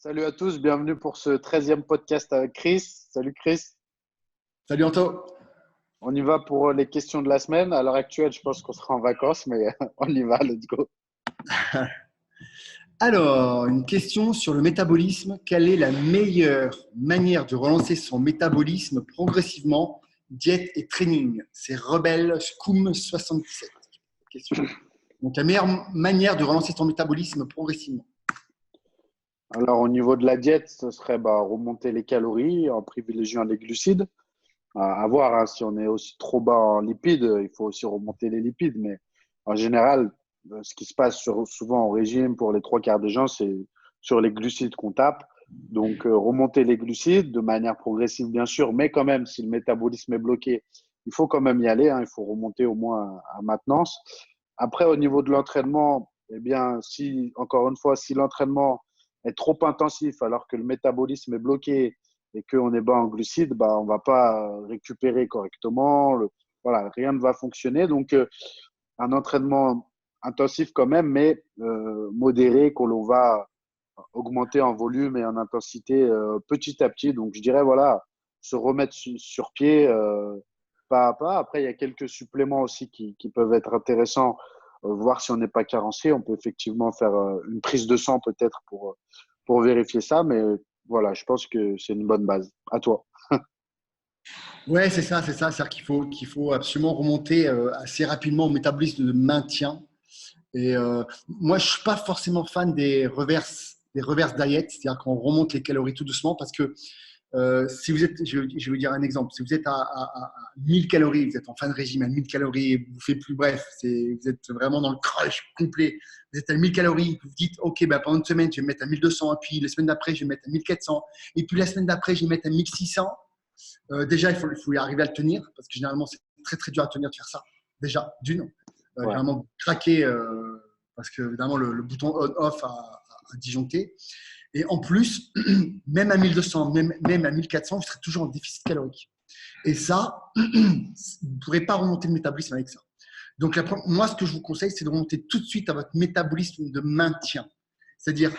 Salut à tous, bienvenue pour ce 13e podcast avec Chris. Salut Chris. Salut Anto. On y va pour les questions de la semaine. À l'heure actuelle, je pense qu'on sera en vacances, mais on y va, let's go. Alors, une question sur le métabolisme. Quelle est la meilleure manière de relancer son métabolisme progressivement? Diète et training. C'est Rebelle Scum 77. Question. Donc, la meilleure manière de relancer son métabolisme progressivement. Alors, au niveau de la diète, ce serait remonter les calories en privilégiant les glucides. À voir hein, si on est aussi trop bas en lipides, il faut aussi remonter les lipides. Mais en général, ce qui se passe souvent au régime pour les trois quarts des gens, c'est sur les glucides qu'on tape. Donc, remonter les glucides de manière progressive, bien sûr, mais quand même, si le métabolisme est bloqué, il faut quand même y aller. Hein, il faut remonter au moins à maintenance. Après, au niveau de l'entraînement, eh bien, encore une fois, si l'entraînement est trop intensif alors que le métabolisme est bloqué et qu'on est bas en glucides, on ne va pas récupérer correctement. Voilà, rien ne va fonctionner. Donc, un entraînement intensif quand même, mais modéré, que l'on va augmenter en volume et en intensité petit à petit. Donc, je dirais, voilà, se remettre sur pied pas à pas. Après, il y a quelques suppléments aussi qui peuvent être intéressants, voir si on n'est pas carencé. On peut effectivement faire une prise de sang peut-être pour vérifier ça, mais voilà, je pense que c'est une bonne base. À toi. Ouais, c'est ça, c'est ça. C'est-à-dire qu'il faut absolument remonter assez rapidement au métabolisme de maintien. Et moi, je suis pas forcément fan des reverse diet, c'est-à-dire qu'on remonte les calories tout doucement parce que si vous êtes, je vais vous dire un exemple, si vous êtes à 1000 calories, vous êtes en fin de régime à 1000 calories, vous faites plus, bref, vous êtes vraiment dans le crash complet, vous êtes à 1000 calories, vous vous dites, ok, pendant une semaine, je vais me mettre à 1200, et puis la semaine d'après, je vais me mettre à 1400, et puis la semaine d'après, je vais me mettre à 1600. Déjà, il faut y arriver à le tenir, parce que généralement, c'est très, très dur à tenir de faire ça. Déjà, d'une, Ouais. carrément craquer, parce que évidemment, le bouton on-off a disjoncté. Et en plus, même à 1200, même à 1400, vous serez toujours en déficit calorique. Et ça, vous ne pourrez pas remonter le métabolisme avec ça. Donc, moi, ce que je vous conseille, c'est de remonter tout de suite à votre métabolisme de maintien. C'est-à-dire,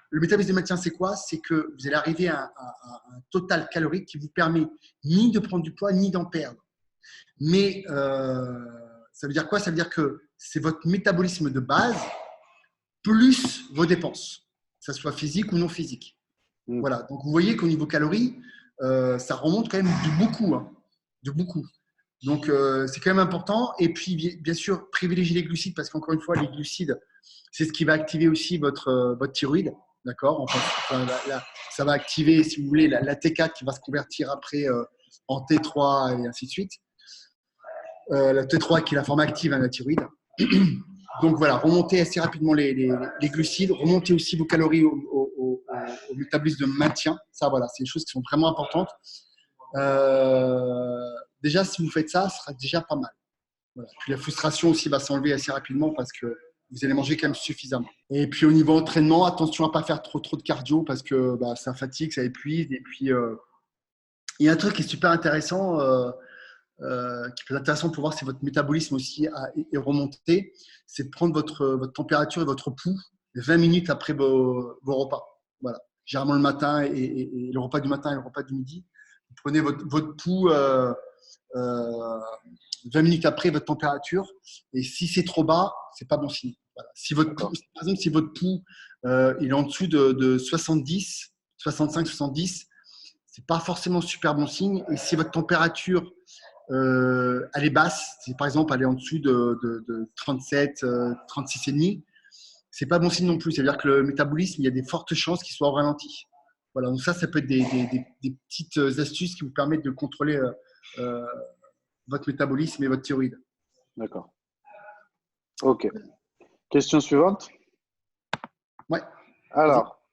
le métabolisme de maintien, c'est quoi? C'est que vous allez arriver à un total calorique qui vous permet ni de prendre du poids, ni d'en perdre. Mais ça veut dire quoi? Ça veut dire que c'est votre métabolisme de base plus vos dépenses, que ce soit physique ou non physique. Mm. Voilà. Donc, vous voyez qu'au niveau calories, ça remonte quand même de beaucoup. Hein, de beaucoup. Donc, c'est quand même important. Et puis, bien sûr, privilégier les glucides parce qu'encore une fois, les glucides, c'est ce qui va activer aussi votre thyroïde. D'accord. Enfin, ça va activer, si vous voulez, la T4 qui va se convertir après en T3 et ainsi de suite. La T3 qui est la forme active de la thyroïde. Donc voilà, remontez assez rapidement les glucides, remontez aussi vos calories au métabolisme de maintien. Ça, voilà, c'est des choses qui sont vraiment importantes. Déjà, si vous faites ça, ce sera déjà pas mal. Voilà. Puis la frustration aussi va s'enlever assez rapidement parce que vous allez manger quand même suffisamment. Et puis au niveau entraînement, attention à ne pas faire trop de cardio parce que ça fatigue, ça épuise. Et puis, il y a un truc qui est super intéressant. Qui peut être intéressant pour voir si votre métabolisme aussi est remonté, c'est de prendre votre température et votre pouls 20 minutes après vos repas. Voilà. Généralement le matin et le repas du matin et le repas du midi. Vous prenez votre pouls 20 minutes après votre température et si c'est trop bas, c'est pas bon signe. Voilà. Si votre pouls, par exemple, si votre pouls il est en dessous de 70, 65, 70, c'est pas forcément super bon signe. Et si votre température elle est basse, si par exemple elle est en dessous de 37, 36 et demi, c'est pas bon signe non plus. C'est-à-dire que le métabolisme, il y a des fortes chances qu'il soit au ralenti. Voilà, donc ça peut être des petites astuces qui vous permettent de contrôler euh, votre métabolisme et votre thyroïde. D'accord. Ok. Question suivante. Ouais, vas-y. Alors,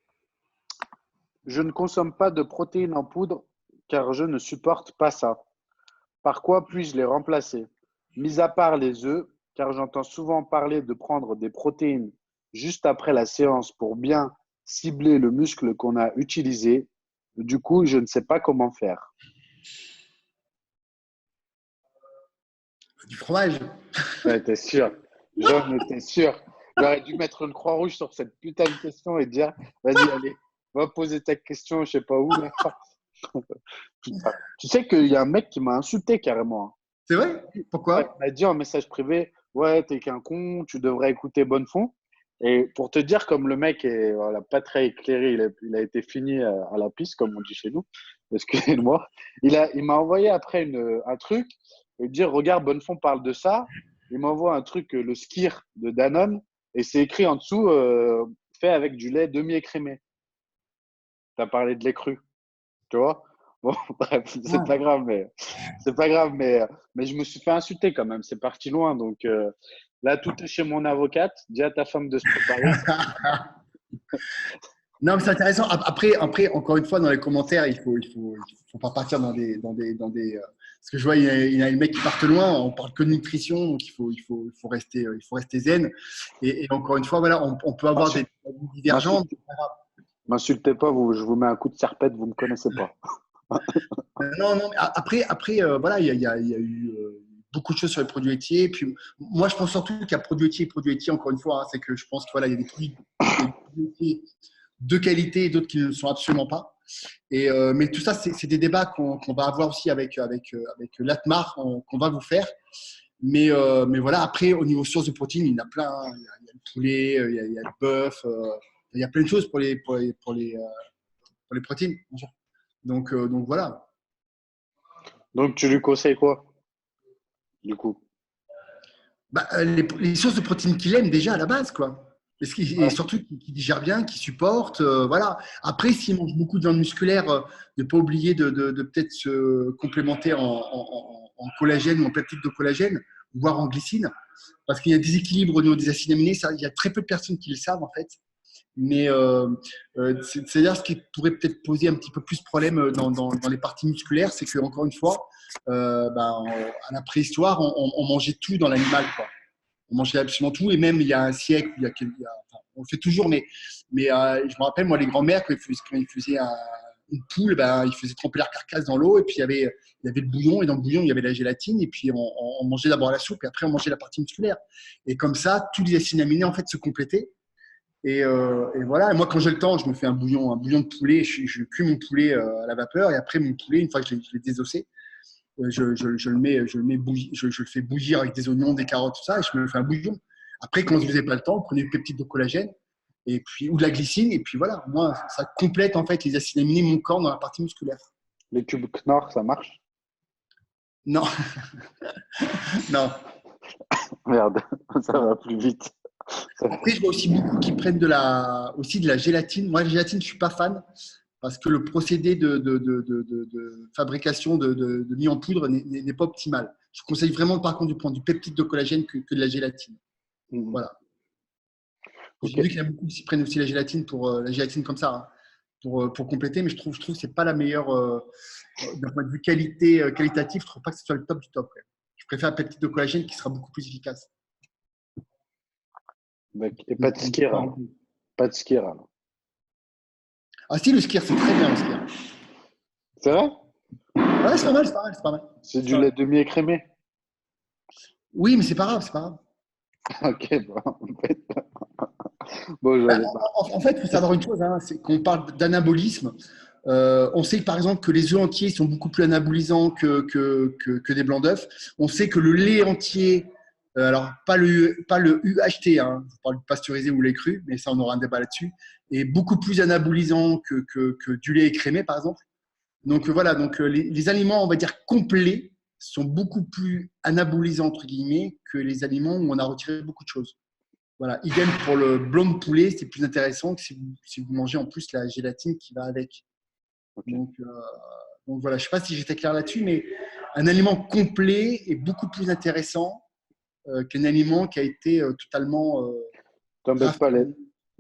je ne consomme pas de protéines en poudre car je ne supporte pas ça. Par quoi puis-je les remplacer? Mis à part les œufs, car j'entends souvent parler de prendre des protéines juste après la séance pour bien cibler le muscle qu'on a utilisé. Du coup, je ne sais pas comment faire. Du fromage. Ouais, t'es sûr. J'en étais sûr. J'aurais dû mettre une croix rouge sur cette putain de question et dire, vas-y, allez. Va poser ta question, je sais pas où. Là. Putain. Tu sais qu'il y a un mec qui m'a insulté carrément. Hein. C'est vrai? Ouais, Pourquoi? il m'a dit en message privé, ouais, t'es qu'un con, tu devrais écouter Bonnefond. Et pour te dire, comme le mec est voilà, pas très éclairé, il a été fini à la piste, comme on dit chez nous, excusez-moi. Il m'a envoyé après un truc, et dire, regarde, Bonnefond parle de ça. Il m'envoie un truc, le skir de Danone, et c'est écrit en dessous, fait avec du lait demi-écrémé. T'as parlé de lait cru, tu vois? Bon, bref, Ah. c'est pas grave, mais je me suis fait insulter quand même. C'est parti loin, donc là, tout est chez mon avocate. Dis à ta femme de se préparer. Non, mais c'est intéressant. Après, encore une fois, dans les commentaires, il faut pas partir parce que je vois, il y a des mecs qui partent loin. On parle que de nutrition, donc il faut rester zen. Et encore une fois, voilà, on peut avoir des M'insultez avis divergents. m'insultez pas, je vous mets un coup de serpette, vous me connaissez pas. Non, non. Mais après, voilà, il y a eu beaucoup de choses sur les produits laitiers. Puis moi, je pense surtout qu'il y a produits laitiers. Encore une fois, hein, c'est que je pense que voilà, il y a des produits laitiers de qualité et d'autres qui ne le sont absolument pas. Mais tout ça, c'est des débats qu'on va avoir aussi avec l'ATMAR, qu'on va vous faire. Mais voilà, après, au niveau source de protéines, il y en a plein. Hein. Il y a le poulet, il y a le bœuf, il y a plein de choses pour les protéines, bien sûr. Donc voilà. Donc, tu lui conseilles quoi, du coup? Bah, les sources de protéines qu'il aime déjà à la base, quoi. Et Ouais. surtout qui digère bien, qui supporte. Voilà. Après, s'il mange beaucoup de viande musculaire, ne pas oublier de peut-être se complémenter en collagène ou en peptide de collagène, voire en glycine. Parce qu'il y a des équilibres au niveau des acides aminés. Ça, il y a très peu de personnes qui le savent, en fait. Mais c'est-à-dire ce qui pourrait peut-être poser un petit peu plus de problème dans les parties musculaires, c'est que encore une fois, à la préhistoire, on mangeait tout dans l'animal, quoi. On mangeait absolument tout, et même il y a un siècle, enfin, on le fait toujours, mais je me rappelle, moi, les grands-mères, quand ils faisaient une poule, ben, ils faisaient tremper leur carcasse dans l'eau, et puis il y avait le bouillon, et dans le bouillon, il y avait la gélatine, et puis on mangeait d'abord la soupe, et après on mangeait la partie musculaire. Et comme ça, tous les acides aminés, en fait, se complétaient. Et voilà. Et moi, quand j'ai le temps, je me fais un bouillon de poulet. Je cuis mon poulet à la vapeur. Et après, mon poulet, une fois que je l'ai désossé, je le fais bouillir avec des oignons, des carottes, tout ça. Et je me fais un bouillon. Après, quand vous n'avez pas le temps, prenez une peptide de collagène et puis, ou de la glycine. Et puis voilà. Moi, ça complète en fait les acides aminés, mon corps dans la partie musculaire. Les cubes Knorr, ça marche? Non, non. Merde, ça va plus vite. Après, je vois aussi beaucoup qui prennent aussi de la gélatine. Moi, la gélatine, je ne suis pas fan parce que le procédé de fabrication de mis en poudre n'est pas optimal. Je conseille vraiment, par contre, de prendre du peptide de collagène que de la gélatine. Mhm. Voilà. J'ai Ok. vu qu'il y en a beaucoup qui prennent aussi la gélatine pour la gélatine comme ça, hein, pour compléter, mais je trouve que c'est pas la meilleure d'un point de vue qualitatif. Je trouve pas que ce soit le top du top. Ouais. Je préfère un peptide de collagène qui sera beaucoup plus efficace. Et pas de skier alors. Pas de skier alors. Ah si, le skier, c'est très bien le skier. C'est vrai? Ouais, c'est pas mal, c'est pas mal, c'est pas mal. C'est C'est du pas lait mal. demi-écrémé. Oui, mais c'est pas grave, c'est pas grave. Ok, bon. Bon, Bah, j'avais pas. en fait, il faut savoir une chose, hein, c'est qu'on parle d'anabolisme. On sait par exemple que les œufs entiers sont beaucoup plus anabolisants que des blancs d'œufs. On sait que le lait entier, alors pas le UHT, hein, je parle de pasteurisé ou lait cru, mais ça on aura un débat là-dessus, est beaucoup plus anabolisant que du lait écrémé par exemple. Donc voilà, donc les aliments, on va dire complets, sont beaucoup plus anabolisants entre guillemets que les aliments où on a retiré beaucoup de choses. Voilà, idem pour le blanc de poulet, c'est plus intéressant que si vous mangez en plus la gélatine qui va avec. Ok. Donc voilà, je ne sais pas si j'étais clair là-dessus, mais un aliment complet est beaucoup plus intéressant qu'un aliment qui a été totalement T'embêtes pas les, raffiné.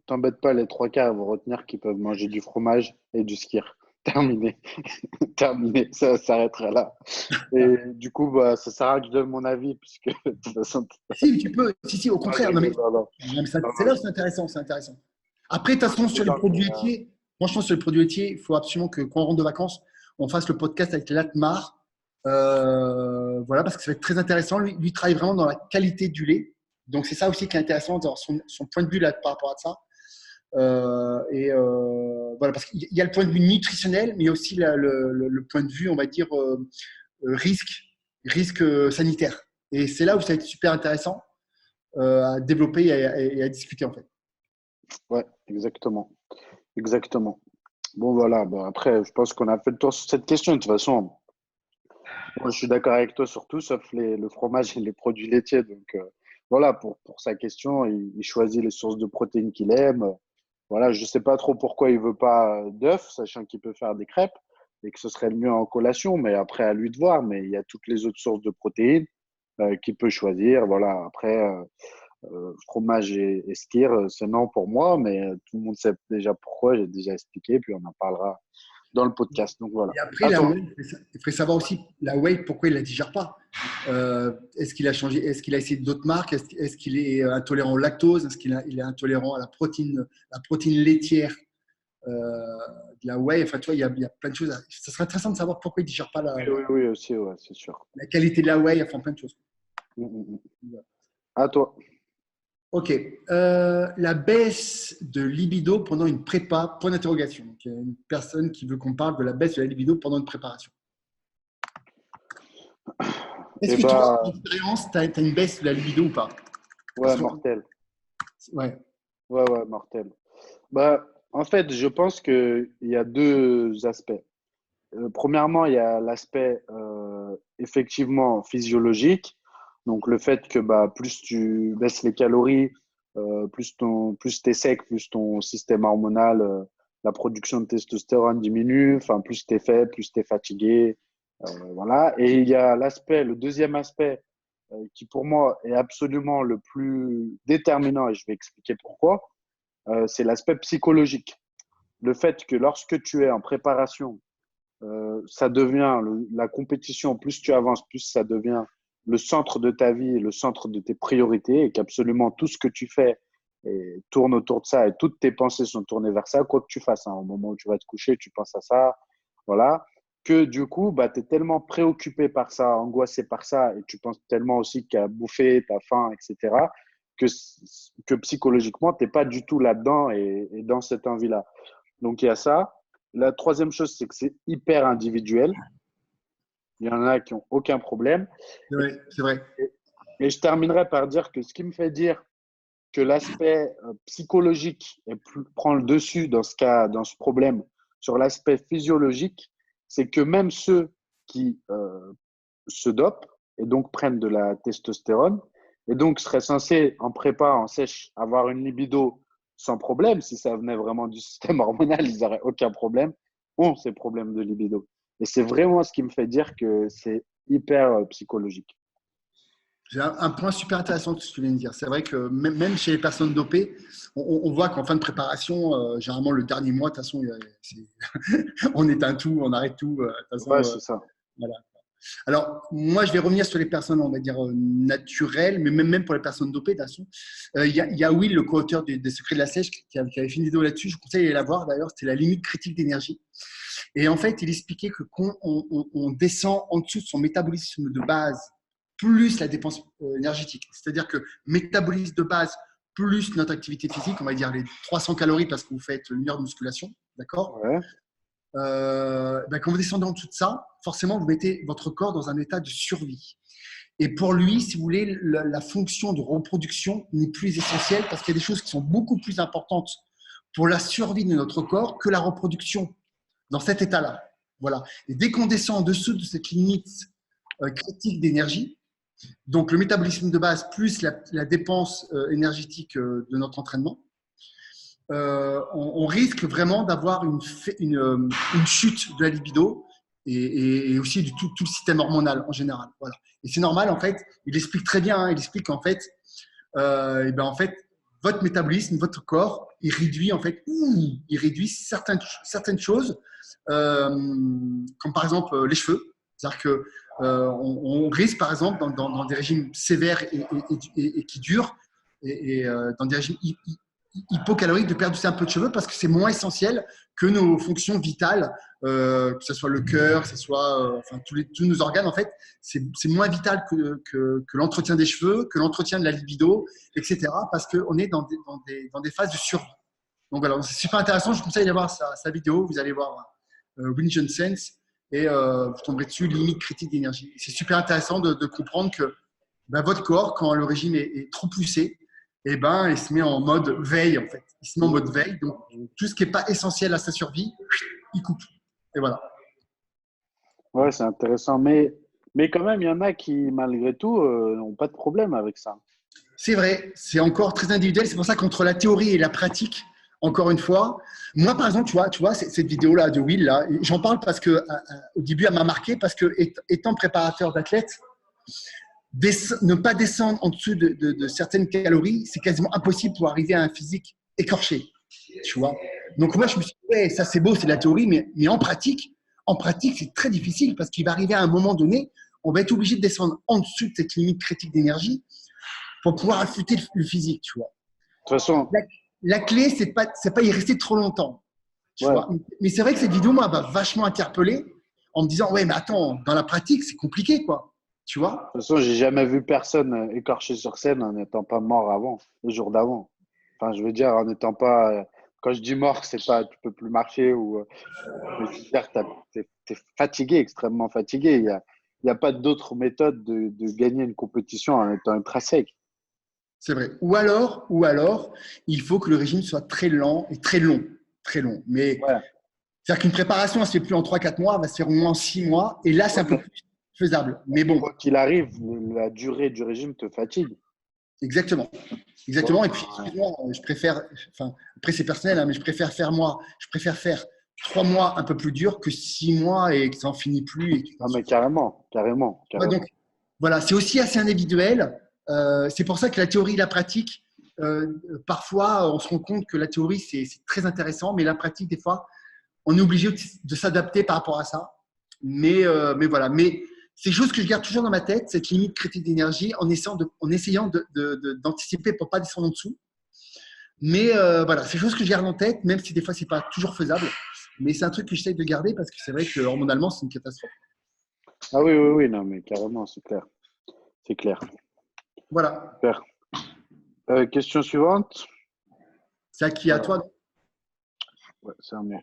t'embêtes pas les trois quarts à vous retenir qui peuvent manger du fromage et du skier. Terminé. Terminé. Ça s'arrêtera là. Et du coup, bah, ça sert à rien que je donne mon avis, puisque de toute façon, Si, tu peux, si, au ah, je contraire. Non, mais, rigole, non, non. non, mais Non, c'est non, là, c'est intéressant, c'est intéressant. Après, de toute façon, je sur les rigole, produits laitiers, franchement, sur les produits laitiers, il faut absolument que quand on rentre de vacances, on fasse le podcast avec Latmar. Voilà, parce que ça va être très intéressant. Lui travaille vraiment dans la qualité du lait. Donc, c'est ça aussi qui est intéressant, d'avoir son point de vue là, par rapport à ça. Voilà, voilà, parce qu'il y a le point de vue nutritionnel, mais il y a aussi le point de vue, on va dire, risque sanitaire. Et c'est là où ça va être super intéressant à développer et à discuter, en fait. Ouais, exactement. Exactement. Bon, voilà. Bon, après, je pense qu'on a fait le tour sur cette question. De toute façon, moi, je suis d'accord avec toi sur tout, sauf le fromage et les produits laitiers. Donc, voilà, pour sa question, il choisit les sources de protéines qu'il aime. Voilà, je ne sais pas trop pourquoi il ne veut pas d'œufs, sachant qu'il peut faire des crêpes et que ce serait le mieux en collation, mais après, à lui de voir. Mais il y a toutes les autres sources de protéines qu'il peut choisir. Voilà, après, fromage et skyr, c'est non pour moi, mais tout le monde sait déjà pourquoi, j'ai déjà expliqué, puis on en parlera dans le podcast. Donc voilà. Et après, À la toi. whey, il faudrait savoir aussi la whey, pourquoi il ne la digère pas. Est-ce qu'il a changé? Est-ce qu'il a essayé d'autres marques? Est-ce qu'il est intolérant au lactose? Est-ce qu'il est intolérant à la protéine laitière de la whey? Enfin, tu vois, il y a plein de choses. Ça serait intéressant de savoir pourquoi il ne digère pas Oui, oui, oui, aussi, ouais, c'est sûr. la qualité de la whey, enfin plein de choses. Mm, mm, mm. À toi. Ok. La baisse de libido pendant une prépa, point d'interrogation. Donc, il y a une personne qui veut qu'on parle de la baisse de la libido pendant une préparation. Est-ce Eh que toi, bah, l'expérience, tu as une baisse de la libido ou pas? Parce ouais, que, mortel. ouais, Ouais, ouais, mortel. Bah, en fait, je pense qu'il y a deux aspects. Premièrement, il y a l'aspect effectivement physiologique. Donc, le fait que bah, plus tu baisses les calories, plus tu es sec, plus ton système hormonal, la production de testostérone diminue, enfin, plus tu es faible, plus tu es fatigué. Voilà. Et il y a le deuxième aspect, qui pour moi est absolument le plus déterminant, et je vais expliquer pourquoi, c'est l'aspect psychologique. Le fait que lorsque tu es en préparation, ça devient la compétition, plus tu avances, plus ça devient le centre de ta vie, le centre de tes priorités, et qu'absolument tout ce que tu fais tourne autour de ça, et toutes tes pensées sont tournées vers ça, quoi que tu fasses. Hein. Au moment où tu vas te coucher, tu penses à ça, voilà. Que du coup, bah, tu es tellement préoccupé par ça, angoissé par ça, et tu penses tellement aussi qu'à bouffer, tu as faim, etc., que, que psychologiquement, tu n'es pas du tout là-dedans et dans cette envie-là. Donc, il y a ça. La troisième chose, c'est que c'est hyper individuel. Il y en a qui n'ont aucun problème. c'est vrai. Et je terminerai par dire que ce qui me fait dire que l'aspect psychologique prend le dessus dans ce cas, dans ce problème, sur l'aspect physiologique, c'est que même ceux qui se dopent et donc prennent de la testostérone et donc seraient censés en prépa, en sèche, avoir une libido sans problème, si ça venait vraiment du système hormonal, ils n'auraient aucun problème, ont ces problèmes de libido. Et c'est vraiment ce qui me fait dire que c'est hyper psychologique. J'ai un point super intéressant que tu viens de dire. C'est vrai que même chez les personnes dopées, on voit qu'en fin de préparation, généralement le dernier mois, de toute façon, on éteint tout, on arrête tout. De toute façon, Ouais, c'est ça. voilà. Alors, moi, je vais revenir sur les personnes, on va dire, naturelles, mais même pour les personnes dopées, de toute façon. Il y a Will, le co-auteur des Secrets de la Sèche, qui avait fait une vidéo là-dessus. Je vous conseille d'aller la voir, d'ailleurs. C'était la limite critique d'énergie. Et en fait, il expliquait que quand on descend en dessous de son métabolisme de base, plus la dépense énergétique. C'est-à-dire que métabolisme de base plus notre activité physique, on va dire les 300 calories parce que vous faites une heure de musculation, d'accord? Ouais. Quand vous descendez en dessous de ça, forcément, vous mettez votre corps dans un état de survie. Et pour lui, si vous voulez, la fonction de reproduction n'est plus essentielle parce qu'il y a des choses qui sont beaucoup plus importantes pour la survie de notre corps que la reproduction dans cet état-là. Voilà. Et dès qu'on descend en dessous de cette limite critique d'énergie, donc le métabolisme de base plus la dépense énergétique de notre entraînement, on risque vraiment d'avoir une chute de la libido et aussi du tout le système hormonal en général. Voilà. Et c'est normal, en fait, il explique très bien, hein, il explique qu'en fait, en fait, votre métabolisme, votre corps, il réduit certaines choses, comme par exemple les cheveux. C'est-à-dire que on risque, par exemple, dans des régimes sévères et qui durent, dans des régimes hypocaloriques, de perdre aussi un peu de cheveux parce que c'est moins essentiel que nos fonctions vitales, que ce soit le cœur, que ce soit tous nos organes. En fait, c'est moins vital que l'entretien des cheveux, que l'entretien de la libido, etc. Parce qu'on est dans des phases de survie. Donc voilà, c'est super intéressant. Je vous conseille d'aller voir sa vidéo. Vous allez voir Win Johnson et vous tomberez dessus, limite critique d'énergie. C'est super intéressant de comprendre que votre corps, quand le régime est trop poussé, eh ben, il se met en mode veille, en fait. Il se met en mode veille. Donc, tout ce qui n'est pas essentiel à sa survie, il coupe. Et voilà. Ouais, c'est intéressant. Mais quand même, il y en a qui, malgré tout, n'ont pas de problème avec ça. C'est vrai, c'est encore très individuel. C'est pour ça qu'entre la théorie et la pratique, encore une fois, moi, par exemple, tu vois cette vidéo-là de Will, là, j'en parle parce que au début, elle m'a marqué parce que, étant préparateur d'athlète, ne pas descendre en dessous de certaines calories, c'est quasiment impossible pour arriver à un physique écorché. Tu vois. Donc moi, je me suis dit, ouais, ça c'est beau, c'est de la théorie, mais en pratique, c'est très difficile parce qu'il va arriver à un moment donné, on va être obligé de descendre en dessous de cette limite critique d'énergie pour pouvoir affûter le physique, tu vois. De toute façon, La clé, c'est pas y rester trop longtemps, tu ouais. vois. Mais c'est vrai que cette vidéo, moi, m'a vachement interpellé en me disant, ouais, mais attends, dans la pratique, c'est compliqué, quoi, tu vois. De toute façon, j'ai jamais vu personne écorché sur scène en n'étant pas mort avant, le jour d'avant. Enfin, je veux dire, en n'étant pas. Quand je dis mort, c'est pas tu peux plus marcher ou. Mais c'est-à-dire que t'es fatigué, extrêmement fatigué. Il y a pas d'autre méthode de gagner une compétition en étant ultra sec. C'est vrai. Ou alors, il faut que le régime soit très lent et très long. Très long. Mais Ouais. c'est-à-dire qu'une préparation, elle ne se fait plus en 3-4 mois, elle va se faire au moins en 6 mois. Et là, c'est un peu plus faisable. Mais bon, Quoi qu'il arrive, la durée du régime te fatigue. exactement. Tu vois. Exactement. Et puis, excuse-moi, je préfère, enfin, après, c'est personnel, hein, mais je préfère faire 3 mois un peu plus dur que 6 mois et que ça n'en finit plus. Et que tu Ah, t'en mais souffres. carrément, carrément, Ouais, donc, carrément. voilà, c'est aussi assez individuel. C'est pour ça que la théorie et la pratique, parfois, on se rend compte que la théorie, c'est très intéressant, mais la pratique, des fois, on est obligé de s'adapter par rapport à ça. Mais voilà. Mais c'est quelque chose que je garde toujours dans ma tête, cette limite critique d'énergie, en essayant d'anticiper pour ne pas descendre en dessous. Mais voilà, c'est quelque chose que je garde en tête, même si des fois, ce n'est pas toujours faisable. Mais c'est un truc que j'essaie de garder parce que c'est vrai que hormonalement, c'est une catastrophe. Ah oui, oui, oui, non, mais carrément, c'est clair. C'est clair. Voilà. Super. Question suivante. C'est à qui? À toi, non? Ouais, c'est un mot.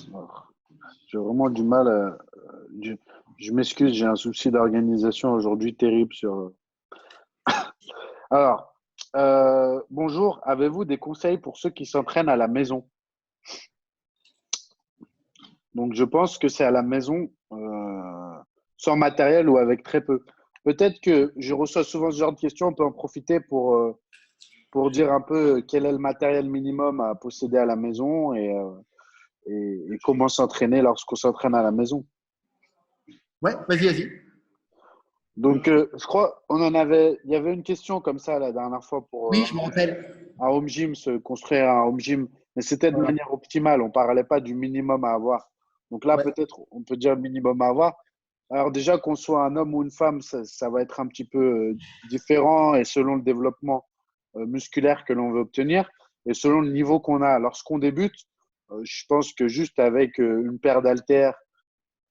Alors, j'ai vraiment du mal à. Je, je m'excuse, j'ai un souci d'organisation aujourd'hui terrible sur. Alors, bonjour, avez-vous des conseils pour ceux qui s'entraînent à la maison? Donc, je pense que c'est à la maison, sans matériel ou avec très peu. Peut-être que je reçois souvent ce genre de questions, on peut en profiter pour dire un peu quel est le matériel minimum à posséder à la maison et comment s'entraîner lorsqu'on s'entraîne à la maison. Ouais, vas-y, vas-y. Donc, je crois, il y avait une question comme ça la dernière fois pour Oui, je me rappelle. un home gym, se construire un home gym, mais c'était de Voilà. manière optimale. On ne parlait pas du minimum à avoir. Donc là, Ouais. peut-être, on peut dire minimum à avoir. Alors déjà, qu'on soit un homme ou une femme, ça va être un petit peu différent et selon le développement musculaire que l'on veut obtenir et selon le niveau qu'on a. Lorsqu'on débute, je pense que juste avec une paire d'haltères,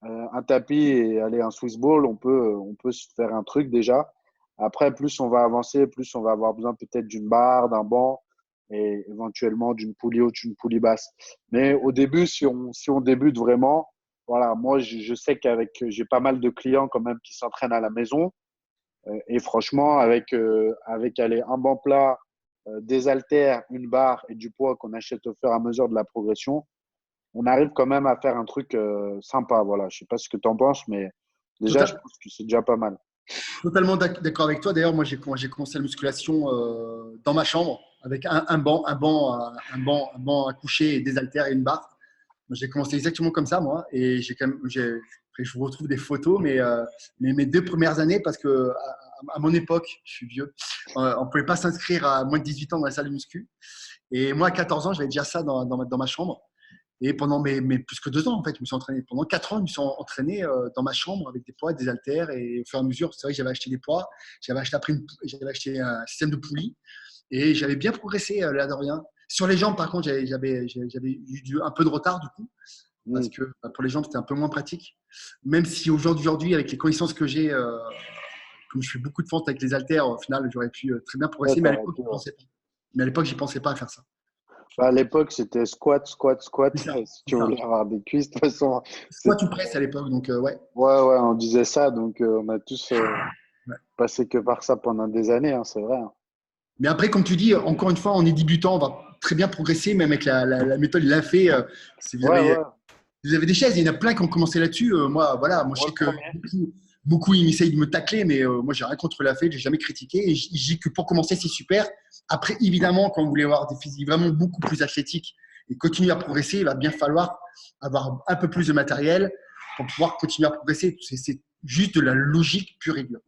un tapis et aller un Swiss ball, on peut se faire un truc déjà. Après, plus on va avancer, plus on va avoir besoin peut-être d'une barre, d'un banc et éventuellement d'une poulie haute, d'une poulie basse. Mais au début, si on débute vraiment, voilà, moi, je sais qu'avec, j'ai pas mal de clients quand même qui s'entraînent à la maison. Et franchement, avec allez, un banc plat, des haltères, une barre et du poids qu'on achète au fur et à mesure de la progression, on arrive quand même à faire un truc sympa. Voilà. Je sais pas ce que tu en penses, mais déjà, je Total- pense que c'est déjà pas mal. Totalement d'accord avec toi. D'ailleurs, moi, j'ai commencé la musculation dans ma chambre avec un banc à coucher et des haltères et une barre. J'ai commencé exactement comme ça, moi. Et je vous retrouve des photos, mais mes 2 premières années, parce que à mon époque, je suis vieux, on ne pouvait pas s'inscrire à moins de 18 ans dans la salle de muscu. Et moi, à 14 ans, j'avais déjà ça dans ma chambre. Et pendant mes plus que 2 ans, en fait, je me suis entraîné. Pendant 4 ans, je me suis entraîné dans ma chambre avec des poids, des haltères. Et au fur et à mesure, c'est vrai que j'avais acheté des poids. J'avais acheté un système de poulie. Et j'avais bien progressé là de rien. Sur les jambes, par contre, j'avais eu un peu de retard du coup. Parce Mm. que pour les jambes, c'était un peu moins pratique. Même si aujourd'hui, avec les connaissances que j'ai, comme je fais beaucoup de fentes avec les haltères, au final, j'aurais pu très bien Ouais, progresser. Mais à t'aurais l'époque, pu, je ne ouais. pensais pas. Mais à l'époque, j'y pensais pas à faire ça. Bah, à l'époque, c'était squat, squat, squat. C'est ça. Si C'est tu ça. voulais avoir des cuisses, de toute façon, Soit c'est- tout presse à l'époque, donc ouais. ouais, ouais, on disait ça. Donc, on a tous Ouais. passé que par ça pendant des années, hein, c'est vrai, hein. Mais après, comme tu dis, encore une fois, on est débutant, on va très bien progresser, même avec la méthode, il l'a fait. Si Ouais, ouais. vous avez des chaises, il y en a plein qui ont commencé là-dessus. Moi, voilà, moi, je Moi, sais le que premier. beaucoup ils essayent de me tacler, mais moi, j'ai rien contre la fait, j'ai jamais critiqué. Et je dis que pour commencer, c'est super. Après, évidemment, quand vous voulez avoir des physiques vraiment beaucoup plus athlétiques et continuer à progresser, il va bien falloir avoir un peu plus de matériel pour pouvoir continuer à progresser. C'est juste de la logique pure et dure.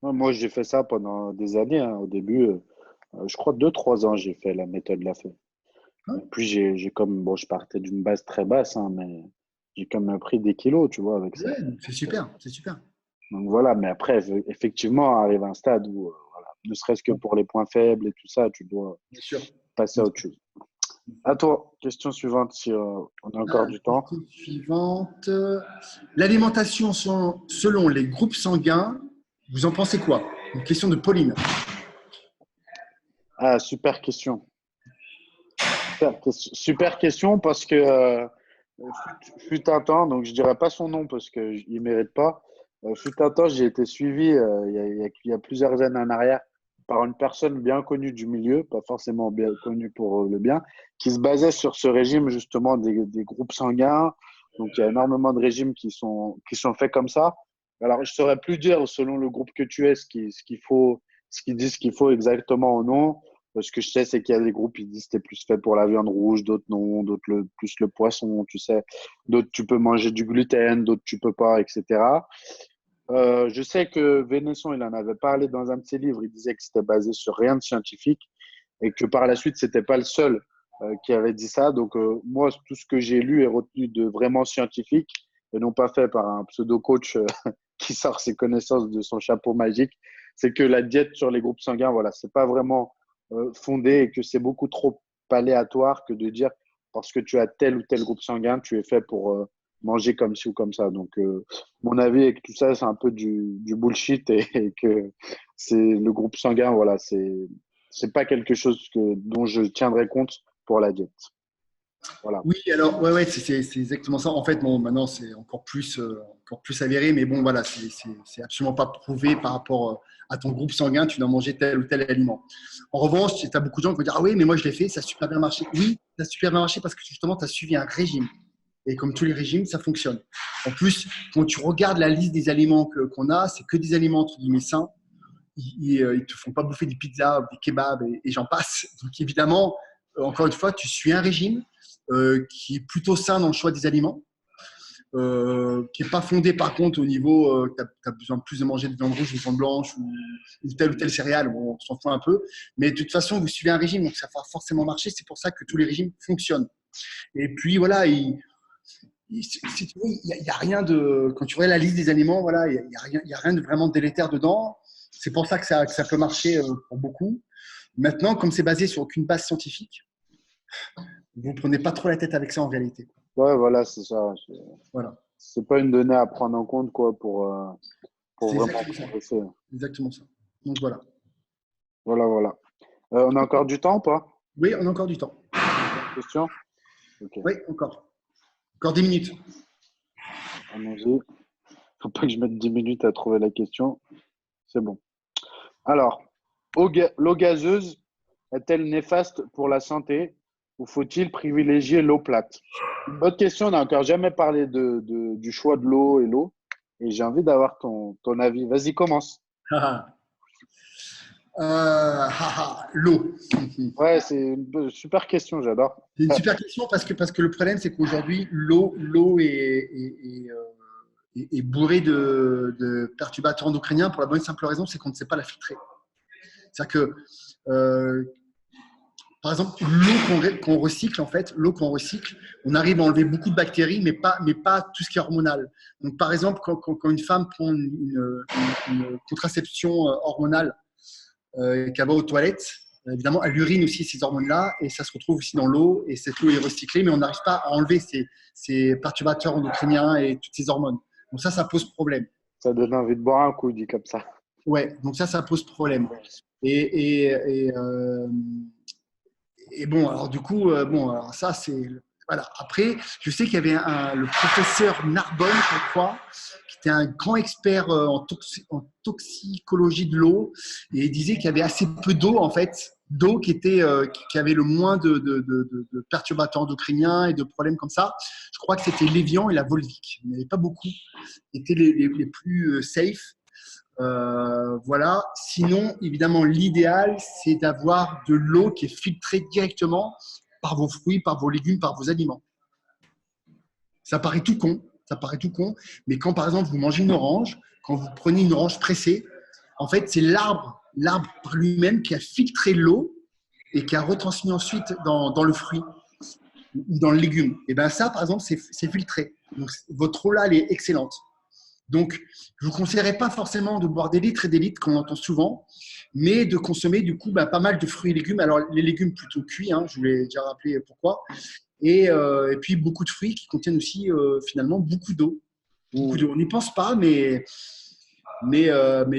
Ouais, moi, j'ai fait ça pendant des années, hein. Au début, je crois 2, 3 ans, j'ai fait la méthode La Fée. Et Hein. puis, j'ai comme, bon, je partais d'une base très basse, hein, mais j'ai quand même pris des kilos, tu vois, avec ça. Ouais, c'est super, c'est super. Donc voilà, mais après, effectivement, arrive un stade où, voilà, ne serait-ce que pour les points faibles et tout ça, tu dois Bien sûr. passer à autre chose. À toi, question suivante, si on a encore du temps. Question suivante. L'alimentation selon les groupes sanguins, vous en pensez quoi? Une question de Pauline. Ah, super question. Super question parce que fut un temps, donc je dirais pas son nom parce qu'il ne mérite pas. Fut un temps, j'ai été suivi il y a plusieurs années en arrière par une personne bien connue du milieu, pas forcément bien connue pour le bien, qui se basait sur ce régime justement des groupes sanguins. Donc il y a énormément de régimes qui sont faits comme ça. Alors je saurais plus dire selon le groupe que tu es ce qu'il faut, ce qu'ils disent qu'il faut exactement ou non. Ce que je sais, c'est qu'il y a des groupes, ils disent que c'est plus fait pour la viande rouge, d'autres non, d'autres plus le poisson, tu sais. D'autres, tu peux manger du gluten, d'autres, tu peux pas, etc. Je sais que Vénesson, il en avait parlé dans un de ses livres. Il disait que c'était basé sur rien de scientifique et que par la suite, c'était pas le seul qui avait dit ça. Donc, moi, tout ce que j'ai lu est retenu de vraiment scientifique et non pas fait par un pseudo-coach qui sort ses connaissances de son chapeau magique. C'est que la diète sur les groupes sanguins, voilà, c'est pas vraiment fondé et que c'est beaucoup trop aléatoire que de dire parce que tu as tel ou tel groupe sanguin, tu es fait pour manger comme ci ou comme ça. Donc, mon avis est que tout ça, c'est un peu du bullshit et que c'est le groupe sanguin, voilà, c'est pas quelque chose dont je tiendrai compte pour la diète. Voilà. Oui, alors, ouais, c'est exactement ça. En fait, bon, maintenant, c'est encore plus avéré, mais bon, voilà, c'est absolument pas prouvé par rapport à ton groupe sanguin, tu dois manger tel ou tel aliment. En revanche, tu as beaucoup de gens qui vont dire, ah oui, mais moi, je l'ai fait, ça a super bien marché. Oui, ça a super bien marché parce que justement, tu as suivi un régime. Et comme tous les régimes, ça fonctionne. En plus, quand tu regardes la liste des aliments qu'on a, c'est que des aliments, entre guillemets, sains. Ils te font pas bouffer des pizzas, des kebabs et j'en passe. Donc évidemment, encore une fois, tu suis un régime qui est plutôt sain dans le choix des aliments, qui n'est pas fondé par contre au niveau, tu as besoin de plus de manger de viande rouge ou de viande blanche ou telle céréale, bon, on s'en fout un peu. Mais de toute façon, vous suivez un régime, donc ça va forcément marcher. C'est pour ça que tous les régimes fonctionnent. Et puis voilà, si tu veux, il y a rien de. Quand tu regardes la liste des aliments, voilà, il y a rien de vraiment délétère dedans. C'est pour ça que ça peut marcher pour beaucoup. Maintenant, comme c'est basé sur aucune base scientifique, vous ne prenez pas trop la tête avec ça en réalité. Ouais, voilà, c'est ça. Voilà. C'est pas une donnée à prendre en compte, quoi, pour C'est vraiment exactement ça. progresser. Exactement ça. Donc voilà. Voilà, voilà. On a encore du temps ou pas? Oui, on a encore du temps. Question? Ok, Oui, encore. Encore 10 minutes. allons-y. Faut pas que je mette 10 minutes à trouver la question. C'est bon. Alors, l'eau gazeuse est-elle néfaste pour la santé ou faut-il privilégier l'eau plate? Une bonne question, on n'a encore jamais parlé du choix de l'eau et l'eau. Et j'ai envie d'avoir ton avis. Vas-y, commence. L'eau. Ouais, c'est une super question, j'adore. C'est une super question parce que le problème, c'est qu'aujourd'hui, l'eau est bourrée de perturbateurs endocriniens pour la bonne et simple raison, c'est qu'on ne sait pas la filtrer. C'est-à-dire que, par exemple, qu'on recycle, en fait, l'eau qu'on recycle, on arrive à enlever beaucoup de bactéries, mais pas tout ce qui est hormonal. Donc, par exemple, quand une femme prend une contraception hormonale qu'elle va aux toilettes, évidemment, elle urine aussi ces hormones-là et ça se retrouve aussi dans l'eau et cette eau est recyclée, mais on n'arrive pas à enlever ces perturbateurs endocriniens et toutes ces hormones. Donc ça pose problème. Ça donne envie de boire un coup, dit comme ça. Ouais, donc ça pose problème. Et et bon, alors du coup, bon, alors ça, c'est. Voilà. Après, je sais qu'il y avait le professeur Narbonne, je crois, qui était un grand expert en toxicologie de l'eau, et il disait qu'il y avait assez peu d'eau, en fait, d'eau qui avait le moins de perturbateurs endocriniens et de problèmes comme ça. Je crois que c'était l'Évian et la Volvic. Il n'y en avait pas beaucoup, étaient les plus safe. Voilà. Sinon, évidemment, l'idéal, c'est d'avoir de l'eau qui est filtrée directement par vos fruits, par vos légumes, par vos aliments. Ça paraît tout con, mais quand par exemple vous mangez une orange, quand vous prenez une orange pressée, en fait, c'est l'arbre par lui-même qui a filtré l'eau et qui a retransmis ensuite dans le fruit ou dans le légume. Et bien ça, par exemple, c'est filtré. Donc, votre eau là, elle est excellente. Donc, je ne vous conseillerais pas forcément de boire des litres et des litres, qu'on entend souvent, mais de consommer du coup pas mal de fruits et légumes. Alors, les légumes plutôt cuits, hein, je vous l'ai déjà rappelé pourquoi. Et puis, beaucoup de fruits qui contiennent aussi finalement beaucoup d'eau. Beaucoup Hmm. d'eau. On n'y pense pas, mais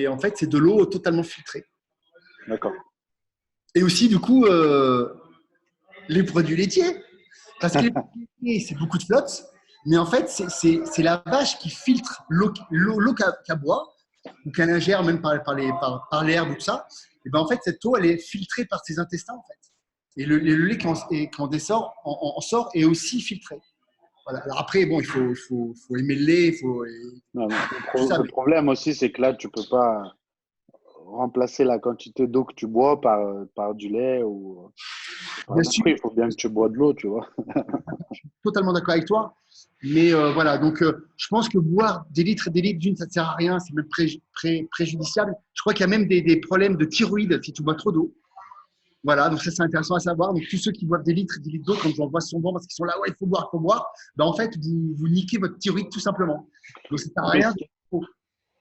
en fait, c'est de l'eau totalement filtrée. D'accord. Et aussi, du coup, les produits laitiers. Parce que les produits laitiers, c'est beaucoup de flotte, mais en fait, c'est la vache qui filtre l'eau qu'elle boit ou qu'elle ingère même par l'herbe ou tout ça. Et ben en fait, cette eau, elle est filtrée par ses intestins, en fait. Et le lait qui en dessort, en sort est aussi filtré. Voilà. Alors après, bon, il faut aimer le lait, il faut Non, non. tout ça. Le Mais problème aussi, c'est que là, tu peux pas remplacer la quantité d'eau que tu bois par du lait ou par bien des sûr, fruits. Il faut bien que tu bois de l'eau, tu vois. totalement d'accord avec toi. Mais voilà, donc je pense que boire des litres et des litres d'une, ça ne sert à rien, c'est même préjudiciable. Je crois qu'il y a même des problèmes de thyroïde si tu bois trop d'eau. Voilà, donc ça c'est intéressant à savoir. Donc tous ceux qui boivent des litres et des litres d'eau, quand j'en vois souvent parce qu'ils sont là, ouais, il faut boire, ben, en fait, vous niquez votre thyroïde tout simplement. Donc ça ne sert à Mais rien.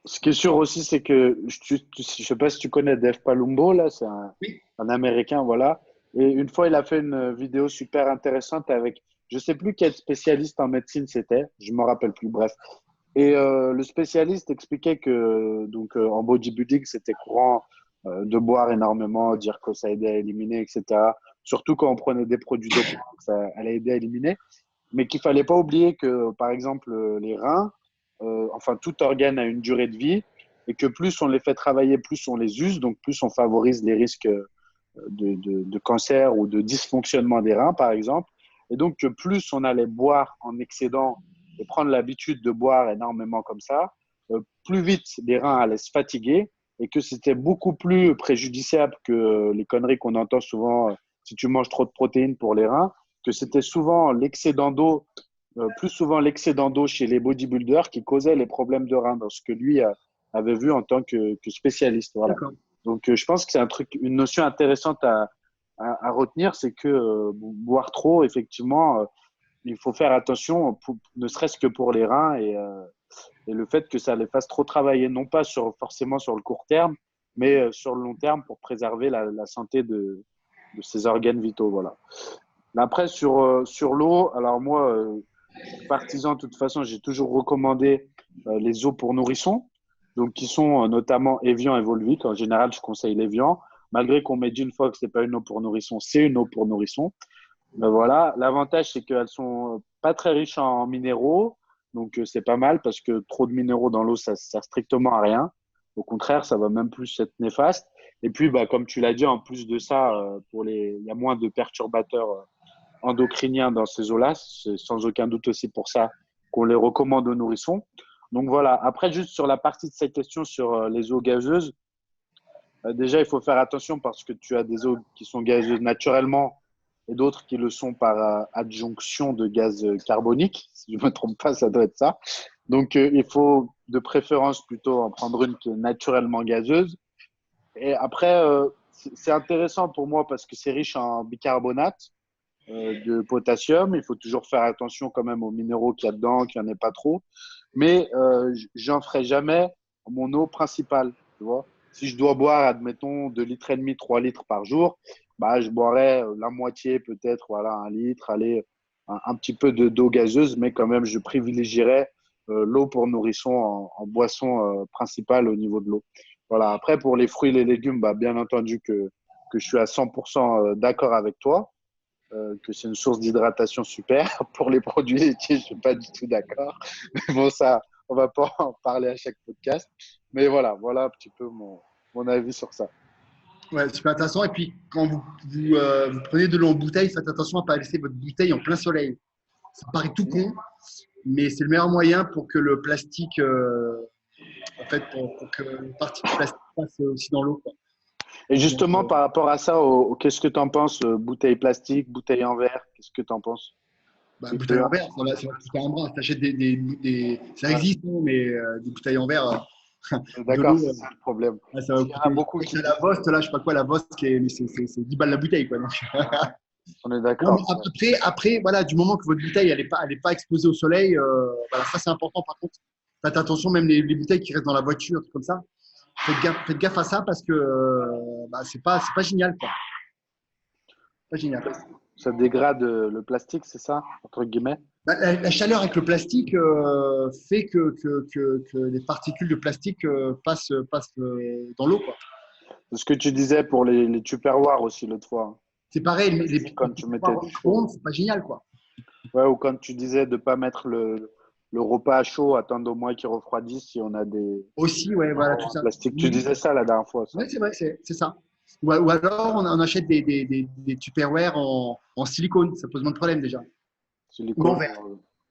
ce qui est sûr aussi, c'est que je sais pas si tu connais Dave Palumbo, là, c'est Oui, un Américain, voilà. Et une fois, il a fait une vidéo super intéressante avec, je sais plus quel spécialiste en médecine c'était, je me rappelle plus, bref. Et le spécialiste expliquait que donc en bodybuilding, c'était courant de boire énormément, dire que ça aidait à éliminer, etc. Surtout quand on prenait des produits dopants, ça allait aider à éliminer. Mais qu'il fallait pas oublier que, par exemple, les reins, enfin tout organe a une durée de vie et que plus on les fait travailler, plus on les use, donc plus on favorise les risques de cancer ou de dysfonctionnement des reins, par exemple. Et donc que plus on allait boire en excédent et prendre l'habitude de boire énormément comme ça, plus vite les reins allaient se fatiguer et que c'était beaucoup plus préjudiciable que les conneries qu'on entend souvent si tu manges trop de protéines pour les reins, que c'était souvent l'excédent d'eau, plus souvent l'excédent d'eau chez les bodybuilders qui causait les problèmes de reins, dans ce que lui avait vu en tant que spécialiste. Voilà. d'accord. Donc, je pense que c'est une notion intéressante à retenir, c'est que boire trop, effectivement, il faut faire attention, ne serait-ce que pour les reins et le fait que ça les fasse trop travailler, non pas forcément sur le court terme, mais sur le long terme pour préserver la santé de ces organes vitaux. Voilà. Après, sur l'eau, alors moi, je suis partisan, de toute façon, j'ai toujours recommandé les eaux pour nourrissons, donc qui sont notamment Evian et Volvic. En général, je conseille l'Evian, malgré qu'on m'ait dit une fois que c'est pas une eau pour nourrisson, c'est une eau pour nourrisson. Mais voilà, l'avantage, c'est qu'elles sont pas très riches en minéraux, donc c'est pas mal parce que trop de minéraux dans l'eau, ça sert strictement à rien. Au contraire, ça va même plus être néfaste. Et puis, bah, comme tu l'as dit, en plus de ça, il y a moins de perturbateurs endocriniens dans ces eaux-là. C'est sans aucun doute aussi pour ça qu'on les recommande aux nourrissons. Donc voilà. Après, juste sur la partie de cette question sur les eaux gazeuses, déjà, il faut faire attention parce que tu as des eaux qui sont gazeuses naturellement et d'autres qui le sont par adjonction de gaz carbonique. Si je ne me trompe pas, ça doit être ça. Donc, il faut de préférence plutôt en prendre une qui est naturellement gazeuse. Et après, c'est intéressant pour moi parce que c'est riche en bicarbonate de potassium. Il faut toujours faire attention quand même aux minéraux qu'il y a dedans, qu'il n'y en ait pas trop. Mais j'en ferai jamais mon eau principale. Tu vois, si je dois boire, admettons, 2 litres et demi, 3 litres par jour, bah, je boirais la moitié peut-être, voilà, 1 litre, allez, un petit peu d'eau gazeuse, mais quand même, je privilégierais l'eau pour nourrisson en boisson principale au niveau de l'eau. Voilà. Après, pour les fruits et les légumes, bah, bien entendu que je suis à 100% d'accord avec toi. que c'est une source d'hydratation super. Pour les produits laitiers, je suis pas du tout d'accord. Mais bon, ça, on va pas en parler à chaque podcast. Mais voilà un petit peu mon avis sur ça. Ouais, super intéressant. Et puis, quand vous prenez de l'eau en bouteille, faites attention à ne pas laisser votre bouteille en plein soleil. Ça paraît tout con, mais c'est le meilleur moyen pour que le plastique, en fait, pour que les particules plastiques passent aussi dans l'eau, quoi. Et Donc, justement, par rapport à ça, qu'est-ce que tu en penses? Bouteille plastique, bouteille en verre, qu'est-ce que tu en penses? bouteille en verre, ça va coûter un bras. T'achètes ça Ouais, existe, hein, mais des bouteilles en verre, de d'accord, l'eau, c'est ça le problème. ça va Il y en a coûter. beaucoup C'est qui la disent, Vost, là, je sais pas quoi, la Vost, mais c'est 10 balles la bouteille, quoi. Donc, on est non, mais d'accord. après, voilà, du moment que votre bouteille, elle est pas exposée au soleil, voilà, ça c'est important. Par contre, faites attention, même les bouteilles qui restent dans la voiture, trucs comme ça. Faites gaffe à ça parce que c'est pas génial, quoi. Pas génial. Ça dégrade le plastique, c'est ça, entre guillemets? La chaleur avec le plastique fait que les particules de plastique passent dans l'eau, quoi. C'est ce que tu disais pour les Tupperware aussi l'autre fois. C'est pareil, Quand tu mettais du chaud. c'est pas génial, quoi. Ouais, ou quand tu disais de ne pas mettre le repas à chaud, attendre au moins qu'il refroidisse si on a des Aussi, ouais, voilà, tout en ça. plastique. Tu disais ça la dernière fois, ça. Oui, c'est vrai, c'est ça. Ou alors, on achète des Tupperware en silicone. Ça pose moins de problèmes déjà. Ou en Silicone verre.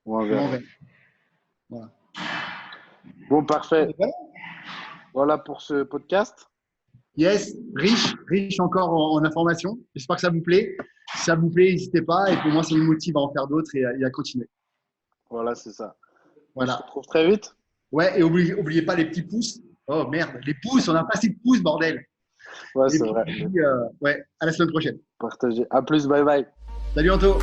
ou en Ou en verre. verre. Voilà. Bon, parfait. Voilà. Voilà pour ce podcast. Yes, riche encore en informations. J'espère que ça vous plaît. Si ça vous plaît, n'hésitez pas. Et pour moi, ça me motive à en faire d'autres et à continuer. Voilà, c'est ça. On se Voilà. retrouve très vite. Ouais, et oubliez pas les petits pouces. Oh merde, les pouces, on n'a pas assez de pouces, bordel. Ouais, Les c'est pouces, vrai. ouais, à la semaine prochaine. Partagez. À plus, bye bye. Salut Anto.